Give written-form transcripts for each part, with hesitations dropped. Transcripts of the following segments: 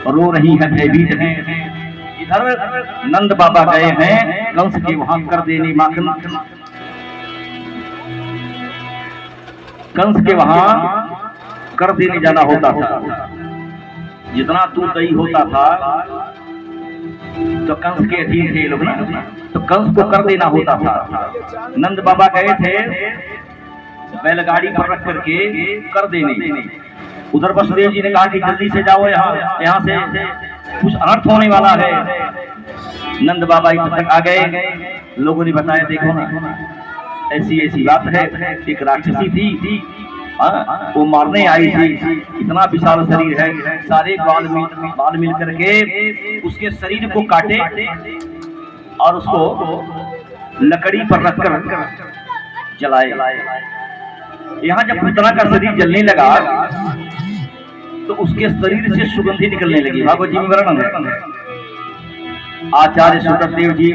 रो रही है, भयभीत हैं। इधर नंद बाबा गए हैं कंस के वहां कर देने माखन, कंस के वहां कर देने जाना होता था। जितना दूध दही होता था तो कंस के अधीन थे लोग ना, तो कंस को कर देना होता था। नंद बाबा गए थे बैलगाड़ी पर रख करके कर देने। उधर वसुदेव जी ने कहा कि जल्दी से जाओ, यहाँ से कुछ अनर्थ होने वाला है। नंद बाबा इधर तक आ गए। लोगों ने बताया देखो ना ऐसी ऐसी बात है, एक राक्षसी थी, वो मारने आई थी, इतना विशाल शरीर है, सारे बाल मिल करके उसके शरीर को काटे और उसको लकड़ी पर रखकर जलाए। यहाँ जब पुतना का शरीर जलने लगा तो उसके शरीर से सुगंधी निकलने लगी। भागवत जी में वर्णन है। आचार्य सुखदेव जी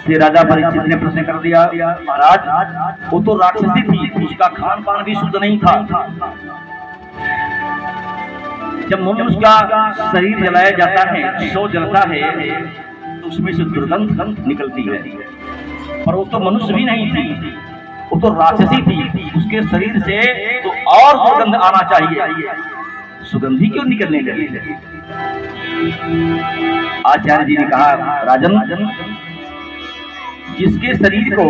से राजा परीक्षित ने प्रश्न कर दिया, महाराज वो तो राक्षसी थी, उसका खान पान भी शुद्ध नहीं था। जब मनुष्य का शरीर जलाया जाता है, शव जलता है, तो उसमें से दुर्गंध निकलती है। पर वो तो मनुष्य भी नहीं थी, वो तो राक्षसी थी, उसके शरीर से तो और दुर्गंध आना चाहिए, सुगंधी क्यों निकलने लगी? आचार्य जी ने कहा, राजन जिसके शरीर को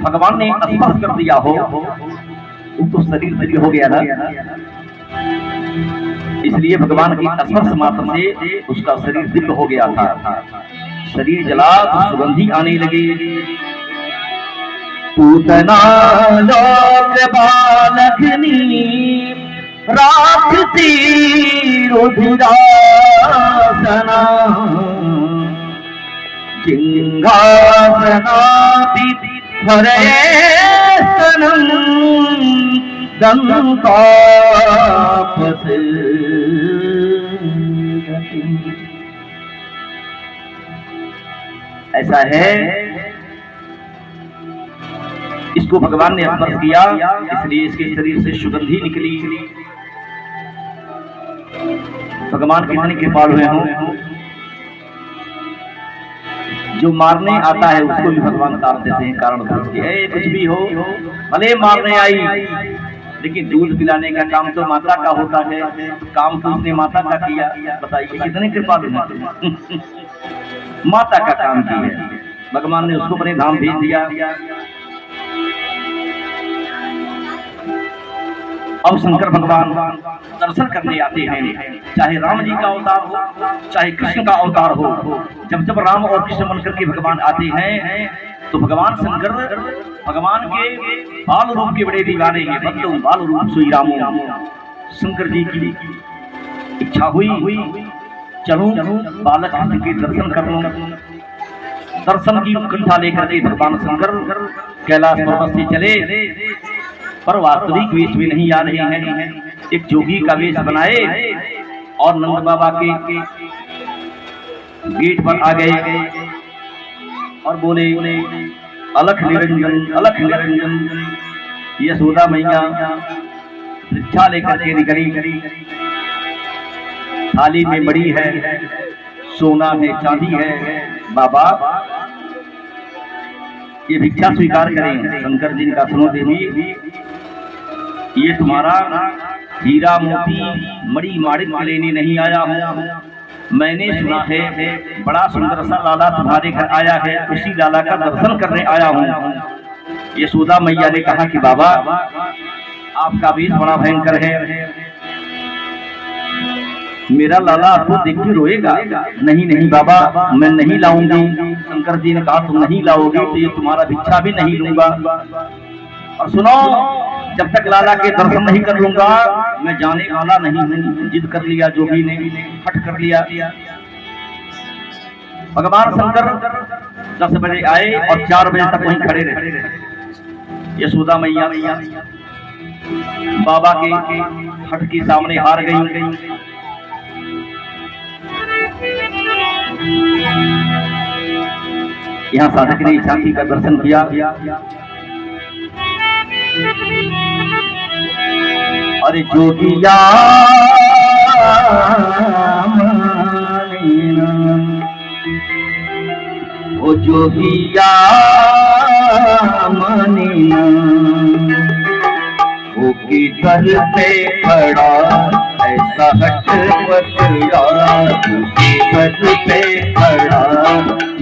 भगवान ने स्पर्श कर दिया हो वो तो शरीर हो गया ना, इसलिए भगवान की स्पर्श मात्र से उसका शरीर दिव्य हो गया था। शरीर जला तो सुगंधी आने लगी। पूतना लोक बालकनी राक्षसी रुधिरासना हरे स्तनम दंतापस। ऐसा है, इसको भगवान ने स्पर्श किया, इसलिए इसके शरीर से सुगंधी निकली। भगवान कितने कृपालु हैं, जो मारने आता है उसको भी भगवान तार देते हैं कारण पूछ के। कुछ भी हो, भले मारने आई, लेकिन दूध पिलाने का काम तो माता का होता है, काम तो उसने माता का किया। बताइए कितने कृपालु हैं, माता का काम किया, भगवान ने उसको अपने धाम भेज दिया। अब शंकर भगवान दर्शन करने आते हैं, चाहे राम जी का अवतार हो, चाहे कृष्ण का अवतार हो। जब जब राम और कृष्ण बनकर के भगवान आते हैं तो भगवान शंकर भगवान के बाल रूप के बड़े दीवाने हैं। बदलू बाल रूप श्री रामो। शंकर जी की इच्छा हुई चलूं बालक के दर्शन कर लूं। दर्शन की उत्कंठा लेकर के भगवान शंकर कैलाश पर्वत से चले, पर वास्तविक वेश में नहीं आ रहे हैं, एक जोगी का वेश बनाए और नंद बाबा के गेट पर आ गए और बोले, अलख निरंजन अलख निरंजन। यशोदा मैया भिक्षा लेकर के निकली, थाली में बड़ी है, सोना है, चांदी है। बाबा ये भिक्षा स्वीकार करें। शंकर जी का सुनो देवी, ये तुम्हारा हीरा मोती मणि माणिक लेने नहीं आया हूँ, मैंने सुना है बड़ा सुंदर सा लाला तुम्हारे घर आया है, उसी लाला का दर्शन करने आया हूँ। यशोदा मैया ने कहा कि बाबा आपका वेश बड़ा भयंकर है, मेरा लाला आपको देख के रोएगा। नहीं नहीं बाबा मैं नहीं लाऊंगी। शंकर जी ने कहा तुम नहीं लाओगे तो ये तुम्हारा भिक्षा भी नहीं लूंगा। और सुनो, जब तक लाला के दर्शन नहीं कर लूंगा मैं जाने वाला नहीं हूँ। जिद कर लिया जोगी ने, हट कर लिया। भगवान शंकर 10 बजे आए और 4 बजे तक वहीं खड़े रहे। यशोदा मैया बाबा के हट के सामने हार गई। यहाँ साधक ने झांकी का दर्शन किया। अरे जोगिया माने ना, वो जोगिया माने ना, वो की दर पे खड़ा ऐसा हट पकड़ा, दर पे खड़ा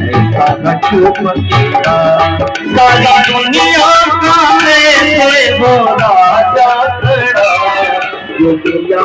ऐसा हट पकड़ा, सारी दुनिया का मेरे वो राजा खड़ा, जोगिया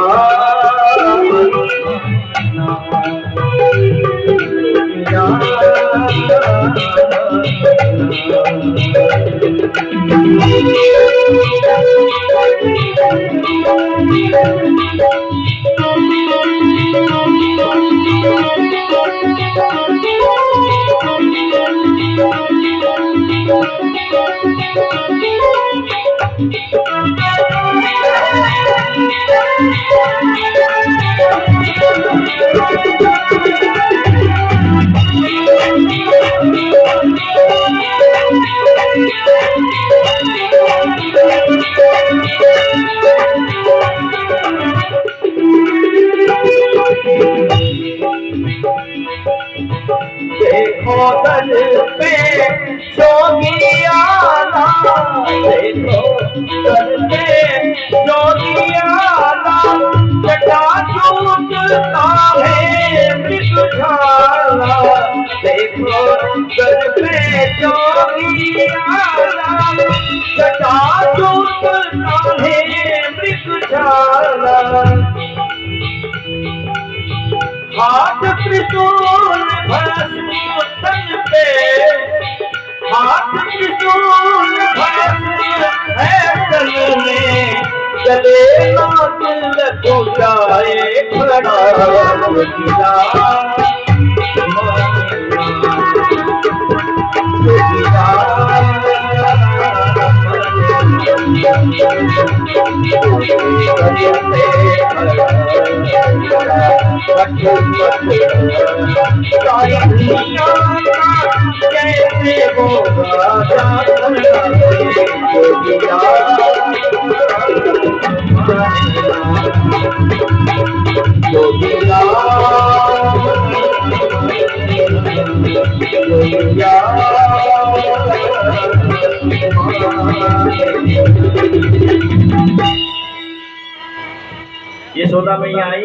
देखो दर पे जोगिया ला, देखो दर पे जोगिया ला, जटाजूटता है मृगशाला, देखो दर पे जोगिया ला, जटाजूटता है मृगशाला, हाथ त्रिशूल भस्म तन पे, हाथ त्रिशूल भस्म है तन में, चले ना दिल को जाए खड़ा, जोगिया कैसे वो राजा ये सोदा मैया आई।